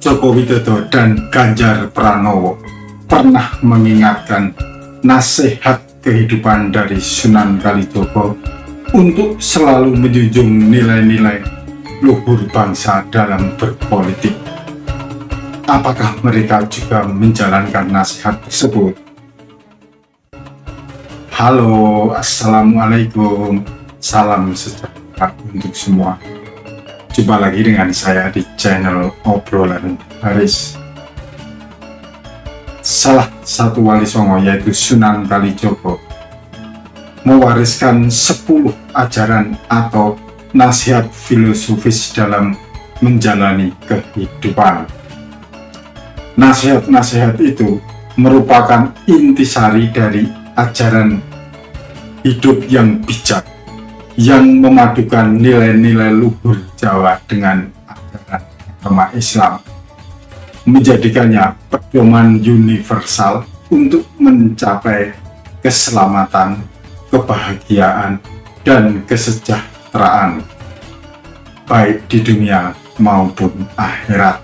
Joko Widodo dan Ganjar Pranowo pernah mengingatkan nasihat kehidupan dari Sunan Kalijogo untuk selalu menjunjung nilai-nilai luhur bangsa dalam berpolitik. Apakah mereka juga menjalankan nasihat tersebut? Halo, assalamualaikum, salam sejahtera untuk semua. Jumpa lagi dengan saya di channel Obrolan Haris. Salah satu wali Songo, yaitu Sunan Kalijogo, mewariskan 10 ajaran atau nasihat filosofis dalam menjalani kehidupan. Nasihat-nasihat itu merupakan intisari dari ajaran hidup yang bijak, yang memadukan nilai-nilai luhur Jawa dengan ajaran agama Islam, menjadikannya pedoman universal untuk mencapai keselamatan, kebahagiaan, dan kesejahteraan, baik di dunia maupun akhirat.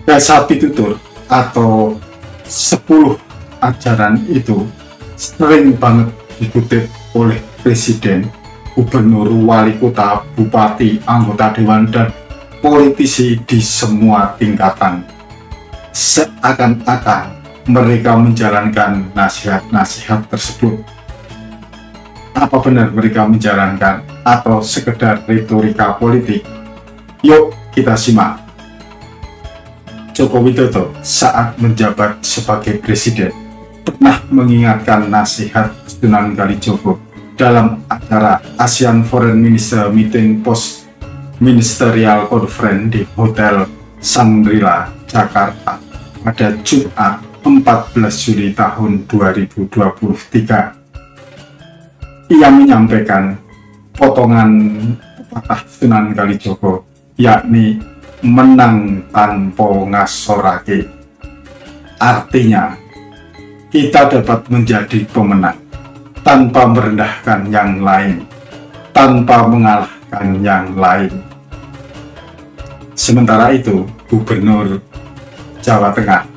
Dasar pitutur atau 10 ajaran itu sering banget dikutip oleh presiden, gubernur, wali kota, bupati, anggota dewan, dan politisi di semua tingkatan. Seakan-akan mereka menjalankan nasihat-nasihat tersebut. Apa benar mereka menjalankan atau sekedar retorika politik? Yuk kita simak. Joko Widodo saat menjabat sebagai presiden pernah mengingatkan nasihat Sunan Kalijogo dalam acara ASEAN Foreign Minister Meeting Post Ministerial Conference di Hotel Shangri-La, Jakarta pada Jumat 14 Juli tahun 2023. Ia menyampaikan potongan pepatah Sunan Kalijogo, yakni menang tanpa ngasorake. Artinya, kita dapat menjadi pemenang tanpa merendahkan yang lain, tanpa mengalahkan yang lain. Sementara itu, Gubernur Jawa Tengah,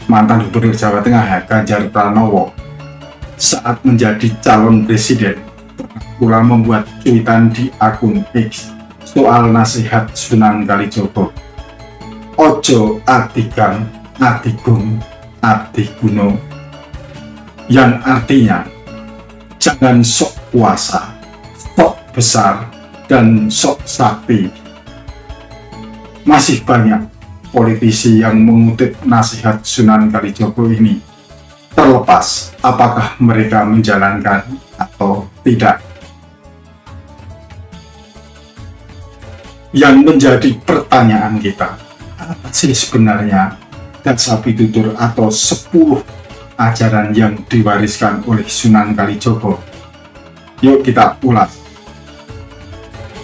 mantan Gubernur Jawa Tengah Ganjar Pranowo, saat menjadi calon presiden, pula membuat cuitan di akun X soal nasihat Sunan Kalijogo. Ojo adigang, adigung, adiguno, yang artinya jangan sok kuasa, sok besar, dan sok sakti. Masih banyak politisi yang mengutip nasihat Sunan Kalijogo ini, terlepas apakah mereka menjalankan atau tidak. Yang menjadi pertanyaan kita, apa sih sebenarnya dasar pitutur atau 10 ajaran yang diwariskan oleh Sunan Kalijogo? Yuk kita ulas.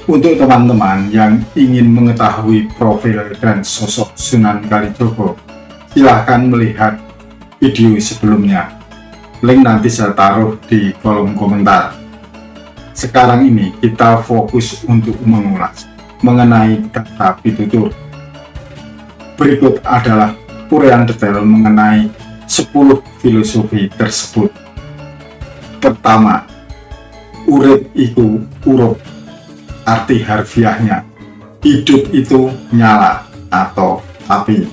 Untuk teman-teman yang ingin mengetahui profil dan sosok Sunan Kalijogo, silahkan melihat video sebelumnya. Link nanti saya taruh di kolom komentar. Sekarang ini kita fokus untuk mengulas mengenai kata pitutur. Berikut adalah uraian detail mengenai 10 filosofi tersebut. Pertama, urip iku urup. Arti harfiahnya, hidup itu nyala atau api.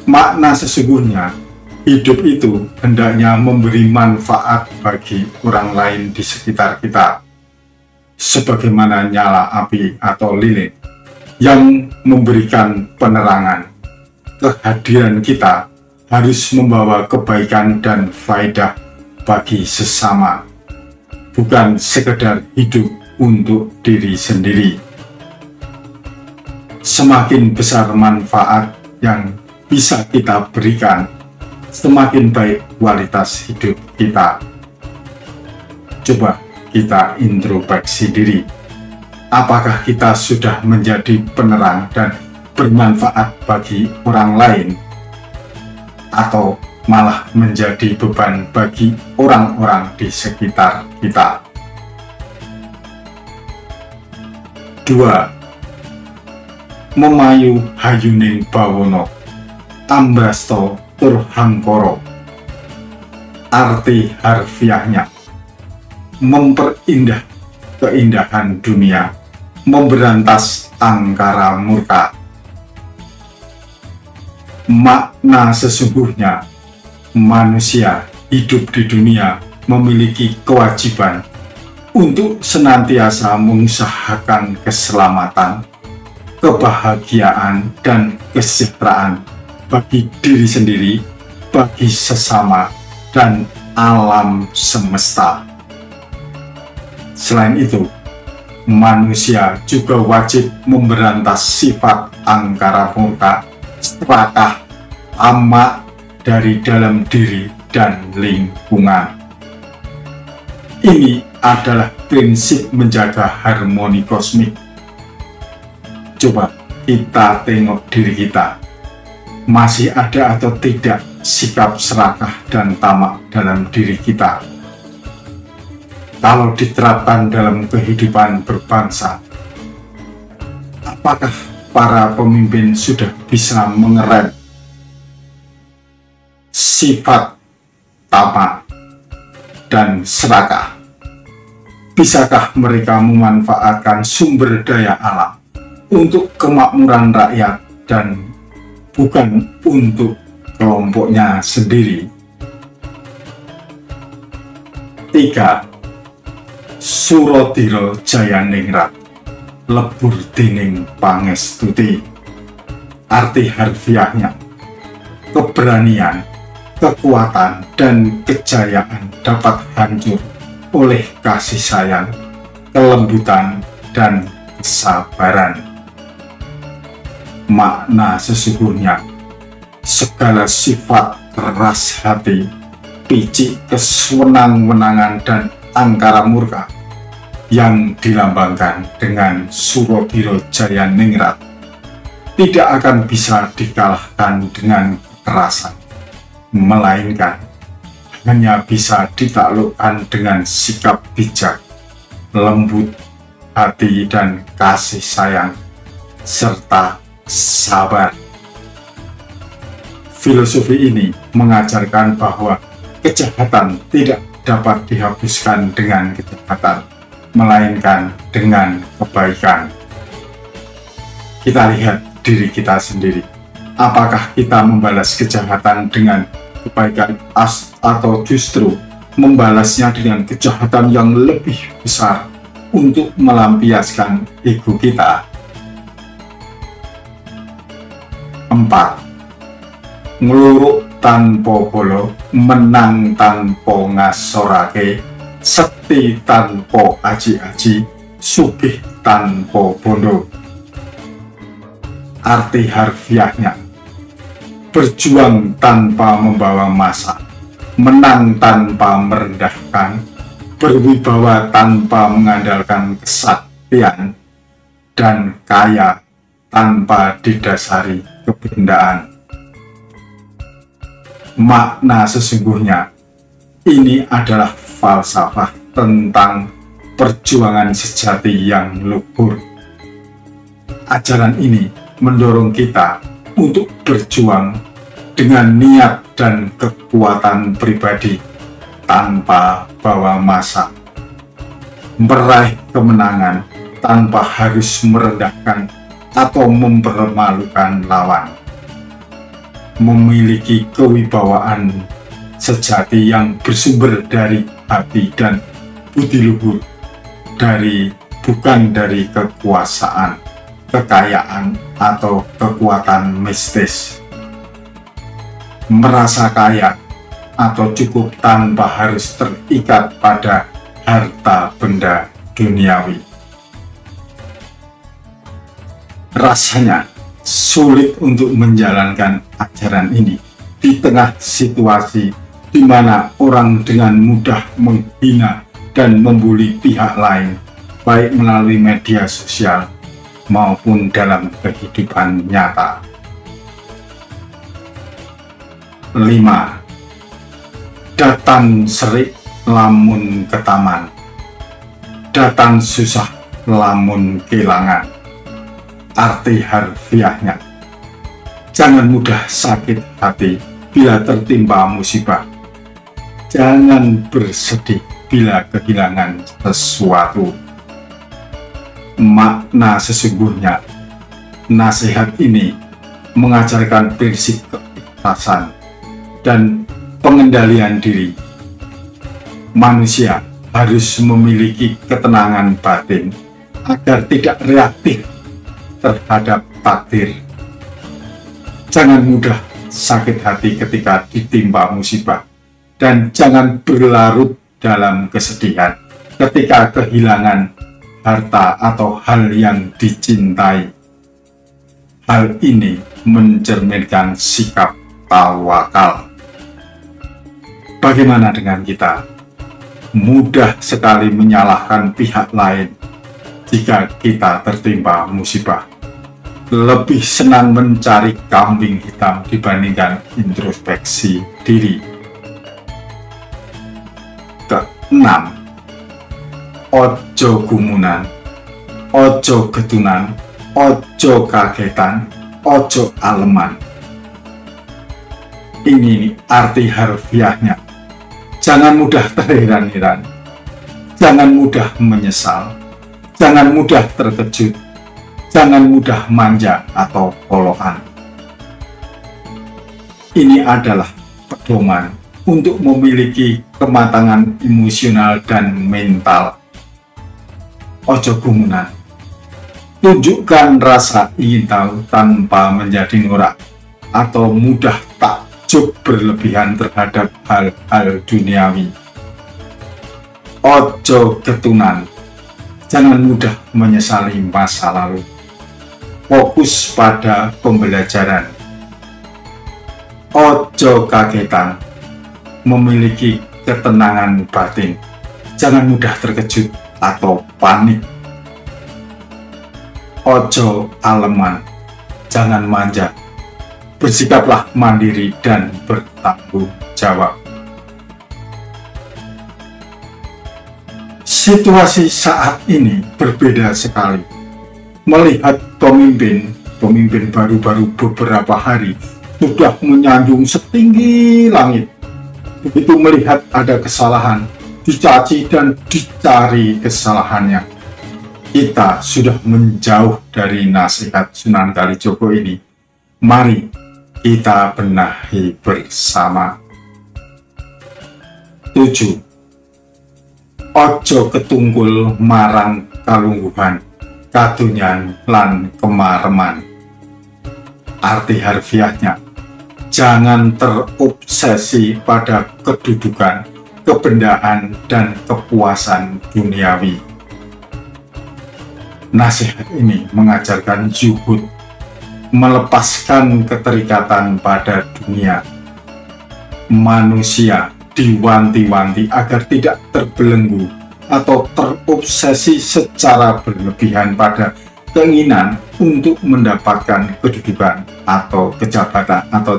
Makna sesungguhnya, hidup itu hendaknya memberi manfaat bagi orang lain di sekitar kita, sebagaimana nyala api atau lilin yang memberikan penerangan. Kehadiran kita harus membawa kebaikan dan faedah bagi sesama, bukan sekedar hidup untuk diri sendiri. Semakin besar manfaat yang bisa kita berikan, semakin baik kualitas hidup kita. Coba kita introspeksi diri. Apakah kita sudah menjadi penerang dan bermanfaat bagi orang lain, atau malah menjadi beban bagi orang-orang di sekitar kita? 2. memayu hayuning bawono, ambrasto tur hangkoro. Arti harfiahnya memperindah keindahan dunia, memberantas angkara murka. Makna sesungguhnya, manusia hidup di dunia memiliki kewajiban untuk senantiasa mengusahakan keselamatan, kebahagiaan, dan kesejahteraan bagi diri sendiri, bagi sesama, dan alam semesta. Selain itu, manusia juga wajib memberantas sifat angkara murka, serakah, tamak dari dalam diri dan lingkungan. Ini adalah prinsip menjaga harmoni kosmik. Coba kita tengok diri kita. Masih ada atau tidak sikap serakah dan tamak dalam diri kita? Kalau diterapkan dalam kehidupan berbangsa, apakah para pemimpin sudah bisa mengerem sifat tamak dan serakah? Bisakah mereka memanfaatkan sumber daya alam untuk kemakmuran rakyat dan bukan untuk kelompoknya sendiri? 3. Surodiro Jayaningrat, lebur dening pangestuti. Arti harfiahnya, keberanian, kekuatan, dan kejayaan dapat hancur oleh kasih sayang, kelembutan, dan kesabaran. Makna sesungguhnya, segala sifat keras hati, picik kesewenang-wenangan, dan angkara murka yang dilambangkan dengan Surodiro Jayaningrat tidak akan bisa dikalahkan dengan kekerasan, melainkan hanya bisa ditaklukkan dengan sikap bijak, lembut hati, dan kasih sayang, serta sabar. Filosofi ini mengajarkan bahwa kejahatan tidak dapat dihapuskan dengan kejahatan, melainkan dengan kebaikan. Kita lihat diri kita sendiri. Apakah kita membalas kejahatan dengan kebaikan atau justru membalasnya dengan kejahatan yang lebih besar untuk melampiaskan ego kita? 4. Ngluruk tanpa bolo, menang tanpa ngasorake, sekti tanpa aji-aji, sugih tanpa bondo. Arti harfiahnya, berjuang tanpa membawa massa, menang tanpa merendahkan, berwibawa tanpa mengandalkan kesaktian, dan kaya tanpa didasari kebendaan. Makna sesungguhnya, ini adalah falsafah tentang perjuangan sejati yang luhur. Ajaran ini mendorong kita untuk berjuang dengan niat dan kekuatan pribadi tanpa bawa massa, meraih kemenangan tanpa harus merendahkan atau mempermalukan lawan, memiliki kewibawaan sejati yang bersumber dari hati dan budi luhur, bukan dari kekuasaan, kekayaan, atau kekuatan mistis. Merasa kaya atau cukup tanpa harus terikat pada harta benda duniawi. Rasanya sulit untuk menjalankan ajaran ini di tengah situasi di mana orang dengan mudah menghina dan membuli pihak lain, baik melalui media sosial maupun dalam kehidupan nyata. 5. Datan serik lamun ketaman, datan susah lamun kelangan. arti harfiahnya. Jangan mudah sakit hati bila tertimpa musibah. Jangan bersedih bila kehilangan sesuatu. Makna sesungguhnya, nasihat ini mengajarkan prinsip keikhlasan dan pengendalian diri. Manusia harus memiliki ketenangan batin agar tidak reaktif terhadap takdir. Jangan mudah sakit hati ketika ditimpa musibah, dan jangan berlarut dalam kesedihan ketika kehilangan harta atau hal yang dicintai. Hal ini mencerminkan sikap tawakal. Bagaimana dengan kita? Mudah sekali menyalahkan pihak lain jika kita tertimpa musibah. Lebih senang mencari kambing hitam dibandingkan introspeksi diri. Keenam, ojo gumunan, ojo getunan, ojo kagetan, ojo aleman. Ini arti harfiahnya. Jangan mudah terheran-heran, jangan mudah menyesal, jangan mudah terkejut, jangan mudah manja atau polohan. Ini adalah pedoman untuk memiliki kematangan emosional dan mental. Ojo gumunan. Tunjukkan rasa ingin tahu tanpa menjadi norak atau mudah takjub berlebihan terhadap hal-hal duniawi. Ojo getunan. Jangan mudah menyesali masa lalu. Fokus pada pembelajaran. Ojo kagetan. Memiliki ketenangan batin. Jangan mudah terkejut atau panik. Ojo aleman. Jangan manja. Bersikaplah mandiri dan bertanggung jawab. Situasi saat ini berbeda sekali. Melihat pemimpin baru-baru beberapa hari sudah menyanjung setinggi langit. Begitu melihat ada kesalahan, dicaci dan dicari kesalahannya. Kita sudah menjauh dari nasihat Sunan Kalijogo ini. Mari kita benahi bersama. 7. Ojo ketungkul marang kalungguhan, kadunyan lan kemareman. Arti harfiahnya, jangan terobsesi pada kedudukan, kebendaan, dan kepuasan duniawi. Nasihat ini mengajarkan zuhud, melepaskan keterikatan pada dunia. Manusia diwanti-wanti agar tidak terbelenggu atau terobsesi secara berlebihan pada keinginan untuk mendapatkan kedudukan atau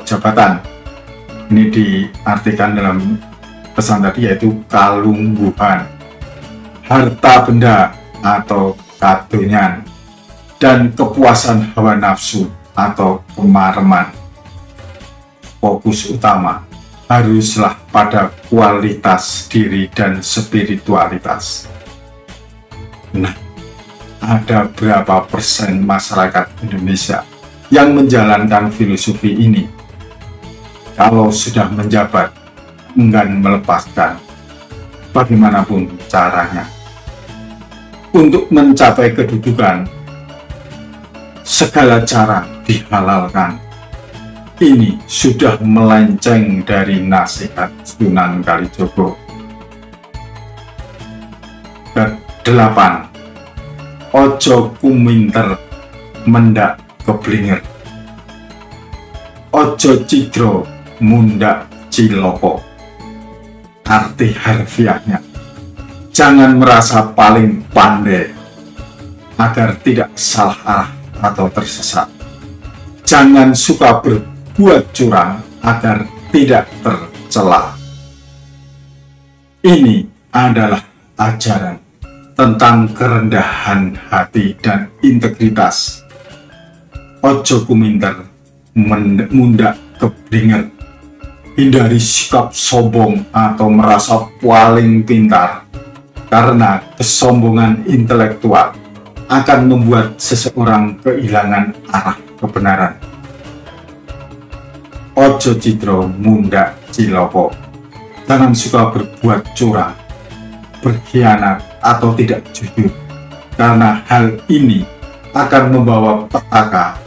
jabatan. Ini diartikan dalam pesan tadi, yaitu kalungguhan, harta benda atau kadonyan, dan kepuasan hawa nafsu atau kemareman. Fokus utama haruslah pada kualitas diri dan spiritualitas. Nah, ada berapa persen masyarakat Indonesia yang menjalankan filosofi ini? Kalau sudah menjabat, enggan melepaskan, bagaimanapun caranya. Untuk mencapai kedudukan, segala cara dihalalkan. Ini sudah melenceng dari nasihat Sunan Kalijogo. Ke-8. Ojo kuminter mendak keblinger. Ojo cidro mundak ciloko. Arti harfiahnya, jangan merasa paling pandai agar tidak salah arah atau tersesat. Jangan suka berbuat curang agar tidak tercela. Ini adalah ajaran tentang kerendahan hati dan integritas. Ojo kuminter mundak keblinger. Hindari sikap sombong atau merasa paling pintar, karena kesombongan intelektual akan membuat seseorang kehilangan arah kebenaran. Ojo citro mundak ciloko. Jangan suka berbuat curang, berkhianat atau tidak jujur, karena hal ini akan membawa petaka.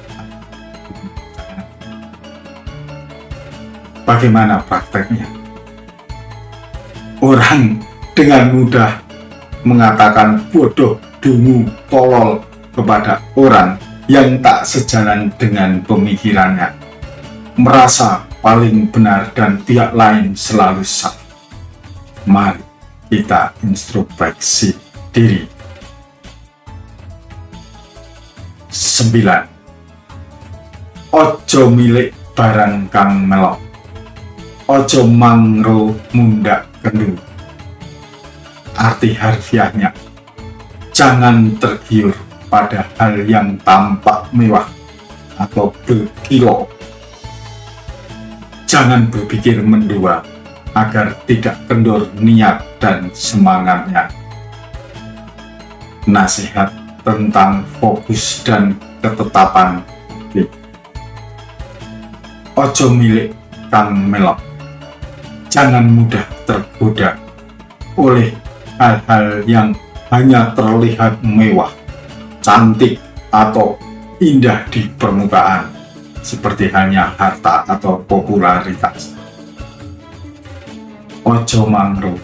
Bagaimana prakteknya? Orang dengan mudah mengatakan bodoh, dungu, tolol kepada orang yang tak sejalan dengan pemikirannya, merasa paling benar dan pihak lain selalu salah. Mari kita introspeksi diri. 9. Ojo milik barang kang melok. Ojo mangro mundak kendu. Arti harfiahnya, jangan tergiur pada hal yang tampak mewah atau berkilau. Jangan berpikir mendua agar tidak kendor niat dan semangatnya. Nasihat tentang fokus dan ketetapan. Ojo milik kang melok. Jangan mudah tergoda oleh hal-hal yang hanya terlihat mewah, cantik, atau indah di permukaan, seperti hanya harta atau popularitas. Ojo mangro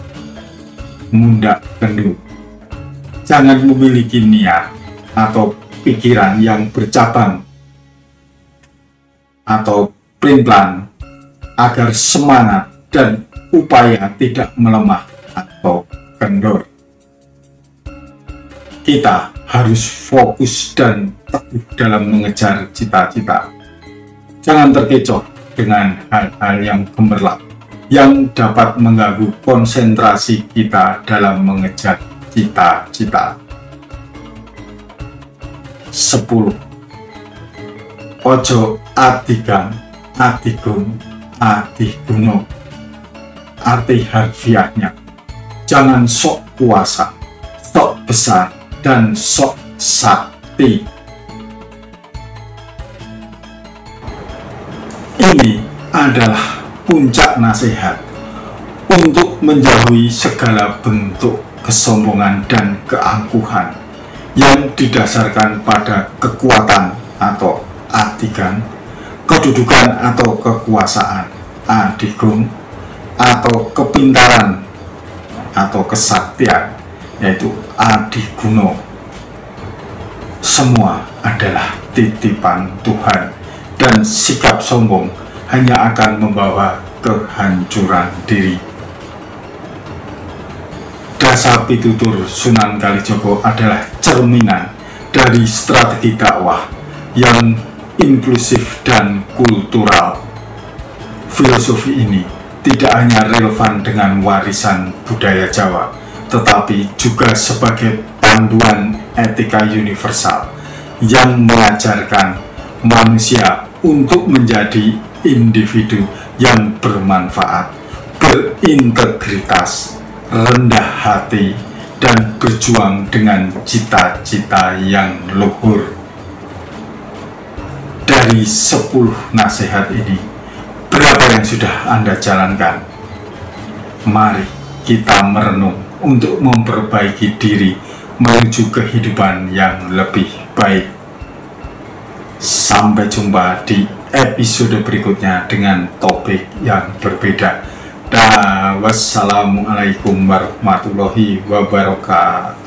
mundak kendu. Jangan memiliki niat atau pikiran yang bercabang atau plan agar semangat dan upaya tidak melemah atau kendor. Kita harus fokus dan teguh dalam mengejar cita-cita. Jangan terkecoh dengan hal-hal yang gemerlap yang dapat mengganggu konsentrasi kita dalam mengejar cita-cita. 10. Ojo adigang, adigung, adiguno. Arti harfiahnya, jangan sok kuasa, sok besar, dan sok sakti. Ini adalah puncak nasihat untuk menjauhi segala bentuk kesombongan dan keangkuhan yang didasarkan pada kekuatan atau adigan, kedudukan atau kekuasaan adigung, atau kepintaran atau kesaktian, yaitu adiguno. Semua adalah titipan Tuhan, dan sikap sombong hanya akan membawa kehancuran diri. Dasa Pitutur Sunan Kalijogo adalah cerminan dari strategi dakwah yang inklusif dan kultural. Filosofi ini tidak hanya relevan dengan warisan budaya Jawa, tetapi juga sebagai panduan etika universal yang mengajarkan manusia untuk menjadi individu yang bermanfaat, berintegritas, rendah hati, dan berjuang dengan cita-cita yang luhur. Dari 10 nasihat ini, berapa yang sudah Anda jalankan? Mari kita merenung untuk memperbaiki diri menuju kehidupan yang lebih baik. Sampai jumpa di episode berikutnya dengan topik yang berbeda. Wassalamualaikum warahmatullahi wabarakatuh.